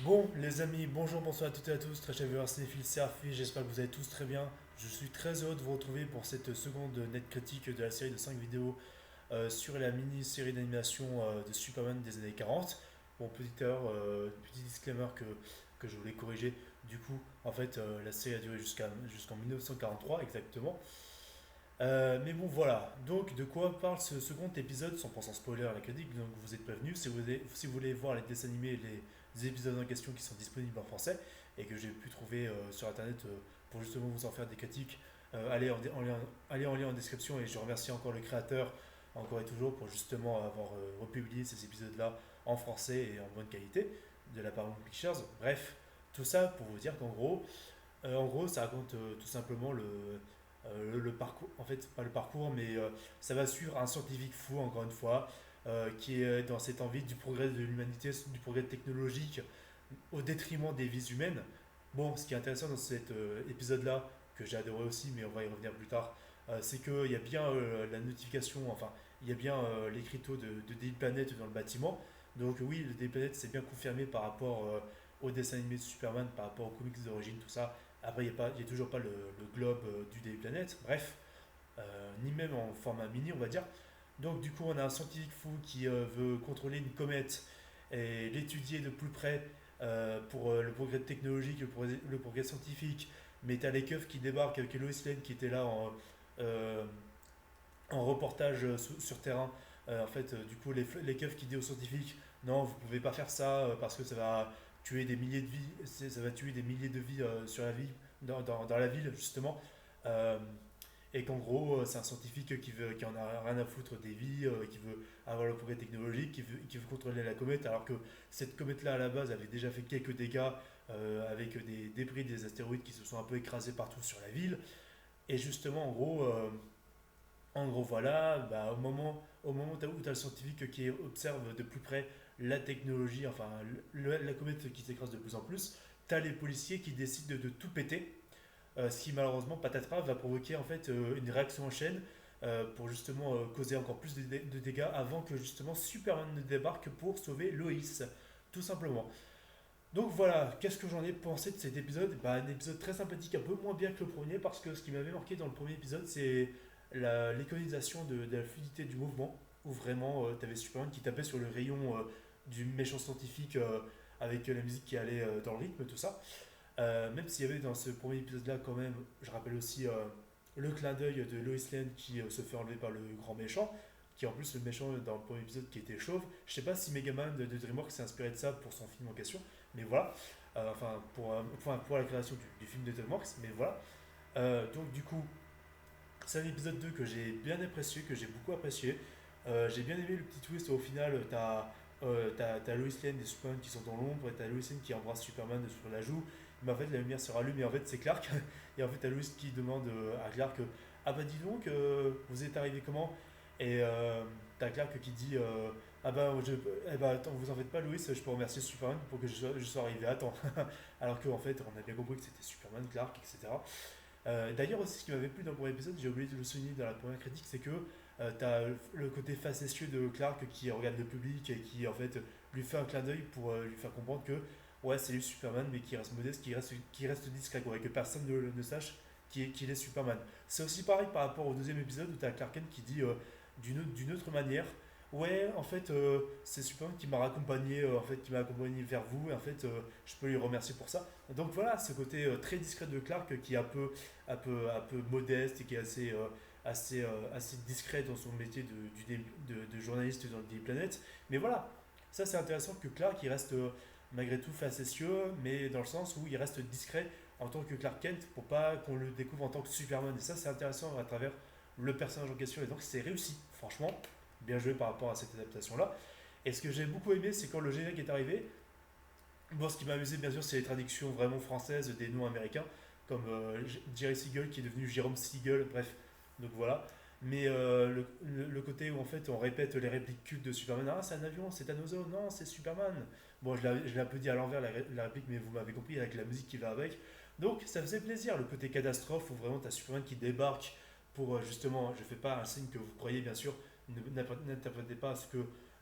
Bon, les amis, bonjour, bonsoir à toutes et à tous, très chers viewers cinéphiles, c'est Arfi, j'espère que vous allez tous très bien. Je suis très heureux de vous retrouver pour cette seconde net critique de la série de 5 vidéos sur la mini-série d'animation de Superman des années 40. Bon, petit disclaimer que je voulais corriger. Du coup, en fait, la série a duré jusqu'en 1943 exactement. Mais bon, voilà. Donc, de quoi parle ce second épisode, sans spoiler à la critique, donc vous êtes prévenus. Si vous voulez voir les dessins animés, les épisodes en question qui sont disponibles en français et que j'ai pu trouver sur internet pour justement vous en faire des critiques, allez en lien en description. Et je remercie encore le créateur, encore et toujours, pour justement avoir republié ces épisodes-là en français et en bonne qualité de la Paramount Pictures. Bref, tout ça pour vous dire qu'en gros, ça raconte tout simplement le parcours, en fait, pas le parcours, mais ça va suivre un scientifique fou, encore une fois, qui est dans cette envie du progrès de l'humanité, du progrès technologique, au détriment des vies humaines. Bon, ce qui est intéressant dans cet épisode-là, que j'ai adoré aussi, mais on va y revenir plus tard, c'est qu'il y a bien la notification, enfin, il y a bien l'écriteau de Daily Planet dans le bâtiment. Donc oui, le Daily Planet, c'est bien confirmé par rapport au dessin animé de Superman, par rapport aux comics d'origine, tout ça. Après, il n'y a toujours pas le globe du Daily Planet, bref, ni même en format mini, on va dire. Donc, du coup, on a un scientifique fou qui veut contrôler une comète et l'étudier de plus près pour le progrès technologique, le progrès scientifique. Mais t'as les keufs qui débarquent avec Lois Lane qui était là euh, en reportage sur terrain. En fait, du coup, les keufs qui disent aux scientifiques non, vous pouvez pas faire ça parce que ça va tuer des milliers de vies, ça va tuer des milliers de vies sur la vie, dans la ville, justement. Euh, et qu'en gros, c'est un scientifique qui en a rien à foutre des vies, qui veut avoir le progrès technologique, qui veut contrôler la comète, alors que cette comète-là, à la base, avait déjà fait quelques dégâts avec des débris des astéroïdes qui se sont un peu écrasés partout sur la ville. Et justement, en gros, voilà, bah, au moment où tu as le scientifique qui observe de plus près la technologie, enfin la comète qui s'écrase de plus en plus, tu as les policiers qui décident de tout péter, ce qui malheureusement, patatras, va provoquer en fait une réaction en chaîne pour justement causer encore plus de dégâts avant que justement Superman ne débarque pour sauver Loïs, tout simplement. Donc voilà, qu'est-ce que j'en ai pensé de cet épisode? Bah, un épisode très sympathique, un peu moins bien que le premier, parce que ce qui m'avait marqué dans le premier épisode, c'est l'iconisation de la fluidité du mouvement, où vraiment tu avais Superman qui tapait sur le rayon du méchant scientifique avec la musique qui allait dans le rythme, tout ça. Même s'il y avait dans ce premier épisode-là, quand même, je rappelle aussi le clin d'œil de Lois Lane qui se fait enlever par le grand méchant, qui est en plus le méchant dans le premier épisode qui était chauve. Je sais pas si Megaman de DreamWorks s'est inspiré de ça pour son film en question, mais voilà. Enfin, pour la création du film de DreamWorks, mais voilà. Donc, du coup, c'est un épisode 2 que j'ai bien apprécié, que j'ai beaucoup apprécié. J'ai bien aimé le petit twist au final. T'as Lois Lane et Superman qui sont dans l'ombre, et t'as Lois Lane qui embrasse Superman sur la joue. Mais en fait, la lumière se rallume, et en fait, c'est Clark. Et en fait, t'as Lois qui demande à Clark ah bah dis donc, vous êtes arrivé comment? Et t'as Clark qui dit ah bah, attends, vous en faites pas, Lois, je peux remercier Superman pour que je sois arrivé à temps. Alors qu'en fait, on a bien compris que c'était Superman, Clark, etc. D'ailleurs aussi, ce qui m'avait plu dans le premier épisode, j'ai oublié de le souligner dans la première critique, c'est que tu as le côté facétieux de Clark qui regarde le public et qui en fait lui fait un clin d'œil pour lui faire comprendre que ouais, c'est lui Superman, mais qui reste modeste, qui reste discret, quoi, et que personne ne sache qu'il est Superman. C'est aussi pareil par rapport au deuxième épisode où tu as Clark Kent qui dit d'une autre manière ouais, en fait, c'est Superman qui m'a accompagné, en fait, qui m'a accompagné vers vous, et en fait, je peux lui remercier pour ça. Donc voilà, ce côté très discret de Clark qui est un peu modeste et qui est assez discret dans son métier de journaliste dans le Daily Planet. Mais voilà, ça c'est intéressant que Clark il reste malgré tout facétieux, mais dans le sens où il reste discret en tant que Clark Kent pour pas qu'on le découvre en tant que Superman. Et ça c'est intéressant à travers le personnage en question. Et donc c'est réussi, franchement, bien joué par rapport à cette adaptation-là. Et ce que j'ai beaucoup aimé, c'est quand le générique est arrivé, bon, ce qui m'a amusé, bien sûr, c'est les traductions vraiment françaises des noms américains, comme Jerry Siegel qui est devenu Jérôme Siegel, bref, donc voilà. Mais le côté où en fait on répète les répliques cultes de Superman, ah c'est un avion, c'est un oiseau, non c'est Superman. Bon, je l'ai un peu dit à l'envers la réplique, mais vous m'avez compris avec la musique qui va avec. Donc ça faisait plaisir, le côté catastrophe où vraiment t'as Superman qui débarque pour justement, je fais pas un signe que vous croyez bien sûr, n'interprétez pas ce que,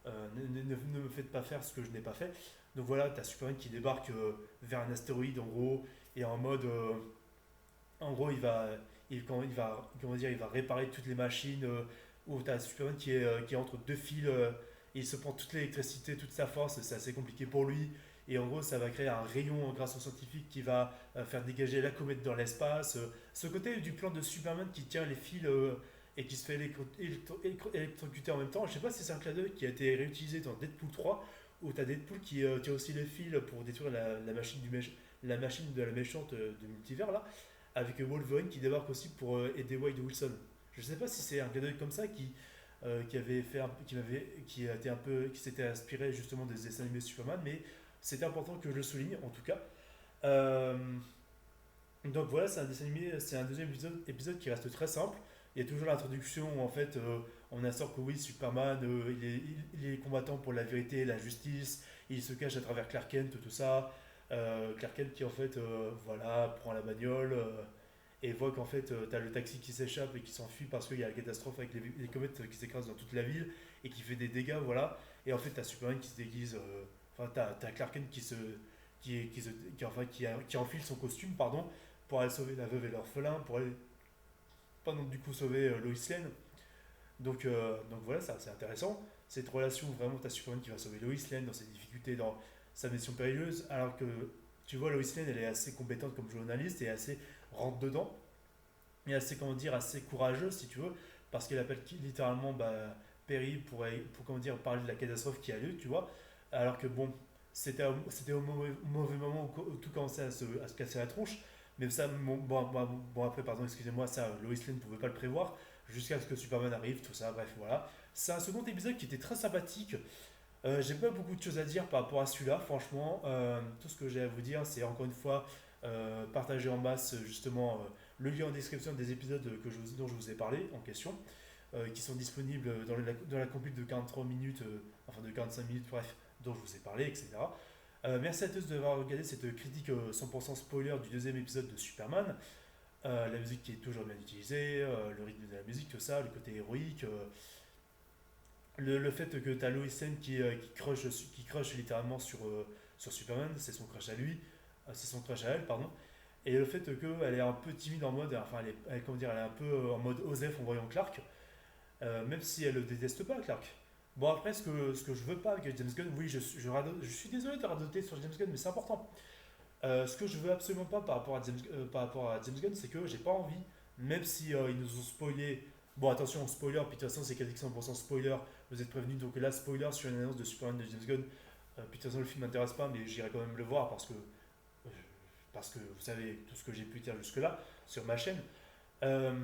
ne me faites pas faire ce que je n'ai pas fait. Donc voilà, t'as Superman qui débarque vers un astéroïde en gros, et en mode, en gros il va réparer toutes les machines, où t'as Superman qui est entre deux fils, et il se prend toute l'électricité, toute sa force, c'est assez compliqué pour lui. Et en gros, ça va créer un rayon grâce aux scientifiques qui va faire dégager la comète dans l'espace. Ce côté du plan de Superman qui tient les fils et qui se fait électrocuter en même temps, je sais pas si c'est un clin d'œil qui a été réutilisé dans Deadpool 3, où tu as Deadpool qui tient aussi les fils pour détruire la machine de la méchante de multivers là, avec Wolverine qui débarque aussi pour aider Wade Wilson. Je sais pas si c'est un clin d'œil comme ça qui avait fait qui a été un peu, qui s'était inspiré justement des dessins animés de Superman, mais c'était important que je le souligne en tout cas. Euh, donc voilà, c'est un dessin animé, c'est un deuxième épisode qui reste très simple. Il y a toujours l'introduction où en fait on assure que oui, Superman, il est combattant pour la vérité et la justice, il se cache à travers Clark Kent, tout ça. Clark Kent qui en fait voilà, prend la bagnole et voit qu'en fait t'as le taxi qui s'échappe et qui s'enfuit parce qu'il y a la catastrophe avec les comètes qui s'écrasent dans toute la ville et qui fait des dégâts, voilà. Et en fait t'as Superman qui se déguise, enfin t'as Clark Kent qui enfile son costume, pardon, pour aller sauver la veuve et l'orphelin, pour aller pas donc du coup sauver Lois Lane. Donc voilà, ça c'est intéressant. Cette relation où vraiment t'as Superman qui va sauver Lois Lane dans ses difficultés, dans sa mission périlleuse, alors que tu vois Lois Lane elle est assez compétente comme journaliste et assez rentre dedans et assez comment dire assez courageuse si tu veux parce qu'elle appelle littéralement Perry pour comment dire parler de la catastrophe qui a lieu, tu vois. Alors que bon, c'était au mauvais moment où tout commençait à se casser la tronche. Mais ça, bon, après, pardon, excusez-moi, ça, Lois Lane ne pouvait pas le prévoir, jusqu'à ce que Superman arrive, tout ça, bref, voilà. C'est un second épisode qui était très sympathique. J'ai pas beaucoup de choses à dire par rapport à celui-là, franchement. Tout ce que j'ai à vous dire, c'est encore une fois partager en masse, justement, le lien en description des épisodes dont je vous ai parlé en question, qui sont disponibles dans la compil de 43 minutes, enfin de 45 minutes, bref, dont je vous ai parlé, etc. Merci à tous d'avoir regardé cette critique 100% spoiler du deuxième épisode de Superman. La musique qui est toujours bien utilisée, le rythme de la musique, tout ça, le côté héroïque, le fait que tu as Lois Lane qui crush littéralement sur Superman, c'est son crush à lui, c'est son crush à elle, pardon. Et le fait qu'elle est un peu timide en mode, enfin comment dire, elle est un peu en mode Osef en voyant Clark, même si elle le déteste pas, Clark. Bon, après, ce que je veux pas avec James Gunn, oui, je suis désolé de radoter sur James Gunn, mais c'est important. Ce que je veux absolument pas par rapport à James Gunn, c'est que j'ai pas envie, même si ils nous ont spoilé. Bon, attention, spoiler, puis de toute façon, c'est quasi 100% spoiler. Vous êtes prévenus, donc là, spoiler sur une annonce de Superman de James Gunn. Puis de toute façon, le film m'intéresse pas, mais j'irai quand même le voir parce que vous savez tout ce que j'ai pu dire jusque-là sur ma chaîne. Euh,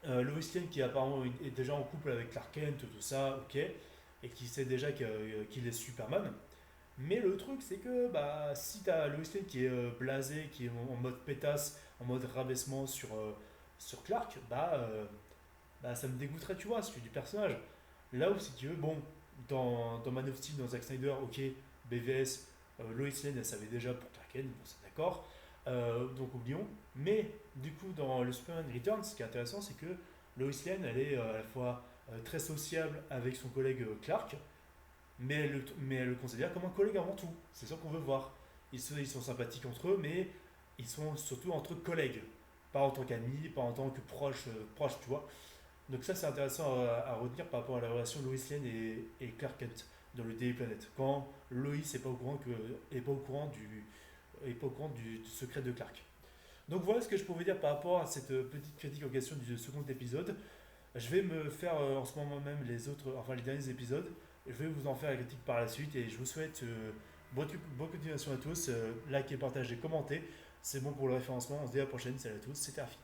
Lois Lane qui apparemment est déjà en couple avec Clark Kent, tout ça, ok, et qui sait déjà qu'il est Superman. Mais le truc, c'est que si t'as Lois Lane qui est blasé, qui est en mode pétasse, en mode rabaissement sur Clark, ça me dégoûterait, tu vois, du personnage. Là où, si tu veux, bon, dans Man of Steel, dans Zack Snyder, ok, BVS, Lois Lane, elle savait déjà pour Clark Kent, bon, c'est d'accord, donc oublions. Mais du coup, dans le Superman Returns, ce qui est intéressant, c'est que Lois Lane, elle est à la fois très sociable avec son collègue Clark, mais elle le considère comme un collègue avant tout. C'est ça qu'on veut voir. Ils sont sympathiques entre eux, mais ils sont surtout entre collègues. Pas en tant qu'amis, pas en tant que proches, tu vois. Donc ça, c'est intéressant à retenir par rapport à la relation Lois Lane et Clark Kent dans le Daily Planet. Quand Lois n'est pas au courant est pas au courant du secret de Clark. Donc voilà ce que je pouvais dire par rapport à cette petite critique en question du second épisode. Je vais me faire en ce moment même les derniers épisodes. Je vais vous en faire la critique par la suite et je vous souhaite bonne continuation à tous. Likez, partagez, commentez. C'est bon pour le référencement. On se dit à la prochaine. Salut à tous. C'était Arfi.